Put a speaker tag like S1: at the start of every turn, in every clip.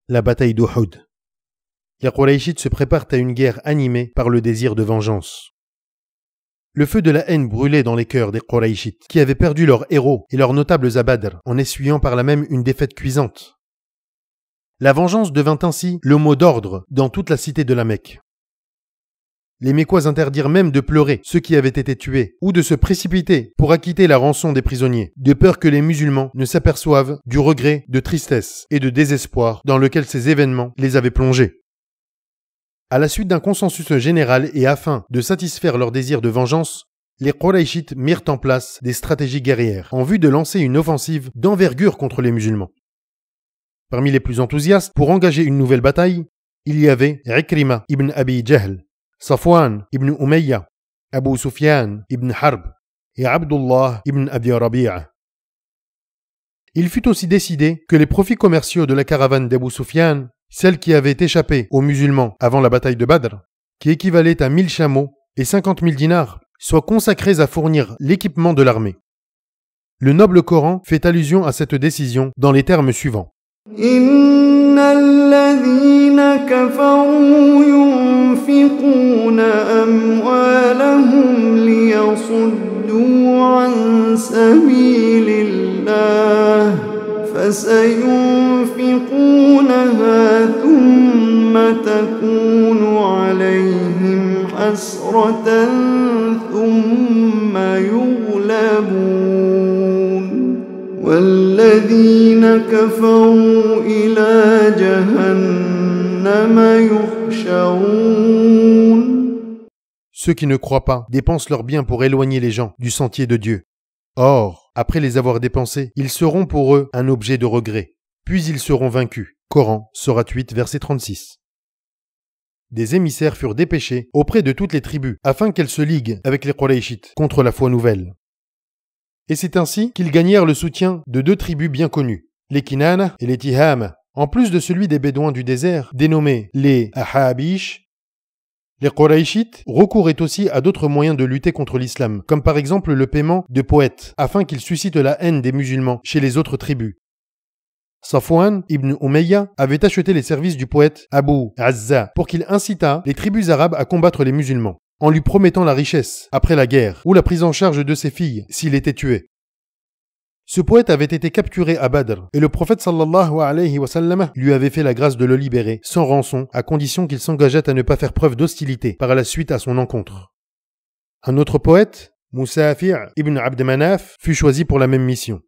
S1: La bataille d'Uhud. Les Qurayshites se préparent à une guerre animée par le désir de vengeance. Le feu de la haine brûlait dans les cœurs des Qurayshites, qui avaient perdu leurs héros et leurs notables à Badr, en essuyant par là même une défaite cuisante. La vengeance devint ainsi le mot d'ordre dans toute la cité de la Mecque. Les Mécois interdirent même de pleurer ceux qui avaient été tués, ou de se précipiter pour acquitter la rançon des prisonniers, de peur que les musulmans ne s'aperçoivent du regret, de tristesse et de désespoir dans lequel ces événements les avaient plongés. À la suite d'un consensus général et afin de satisfaire leur désir de vengeance, les Qurayshites mirent en place des stratégies guerrières en vue de lancer une offensive d'envergure contre les musulmans. Parmi les plus enthousiastes pour engager une nouvelle bataille, il y avait Ikrima ibn Abi Jahl, Safwan ibn Umayya, Abu Sufyan ibn Harb et Abdullah ibn Abi Rabi'a. Il fut aussi décidé que les profits commerciaux de la caravane d'Abu Sufyan, celle qui avait échappé aux musulmans avant la bataille de Badr, qui équivalait à 1000 chameaux et 50 000 dinars, soient consacrés à fournir l'équipement de l'armée. Le noble Coran fait allusion à cette décision dans les termes suivants.
S2: إن الذين كفروا ينفقون أموالهم ليصدوا عن سبيل الله فسينفقونها ثم تكون عليهم حسرة ثم يغلبون والذين كفروا إلى جهنم يحشرون.
S1: Ceux qui ne croient pas dépensent leurs biens pour éloigner les gens du sentier de Dieu. Or, après les avoir dépensés, ils seront pour eux un objet de regret. Puis ils seront vaincus. Coran, Sourate 8, verset 36. Des émissaires furent dépêchés auprès de toutes les tribus afin qu'elles se liguent avec les Qurayshites contre la foi nouvelle. Et c'est ainsi qu'ils gagnèrent le soutien de deux tribus bien connues, les Kinana et les Tihama, en plus de celui des Bédouins du désert, dénommés les Ahabish. Les Qurayshites recouraient aussi à d'autres moyens de lutter contre l'islam, comme par exemple le paiement de poètes, afin qu'ils suscitent la haine des musulmans chez les autres tribus. Safwan ibn Umayya avait acheté les services du poète Abu Azza pour qu'il incitât les tribus arabes à combattre les musulmans, en lui promettant la richesse après la guerre ou la prise en charge de ses filles s'il était tué. Ce poète avait été capturé à Badr et le prophète sallallahu alayhi wa sallam lui avait fait la grâce de le libérer sans rançon à condition qu'il s'engageait à ne pas faire preuve d'hostilité par la suite à son encontre. Un autre poète, Musafi' ibn Abd Manaf, fut choisi pour la même mission.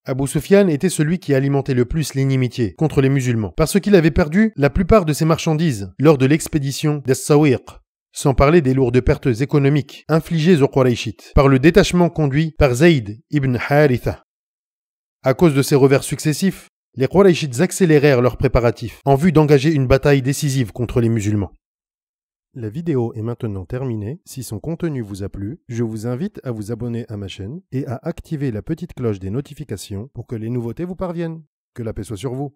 S1: Abu Sufyan était celui qui alimentait le plus l'inimitié contre les musulmans parce qu'il avait perdu la plupart de ses marchandises lors de l'expédition d'As-Sawiq, sans parler des lourdes pertes économiques infligées aux Qurayshites par le détachement conduit par Zayd ibn Haritha. À cause de ces revers successifs, les Qurayshites accélérèrent leurs préparatifs en vue d'engager une bataille décisive contre les musulmans. La vidéo est maintenant terminée. Si son contenu vous a plu, je vous invite à vous abonner à ma chaîne et à activer la petite cloche des notifications pour que les nouveautés vous parviennent. Que la paix soit sur vous.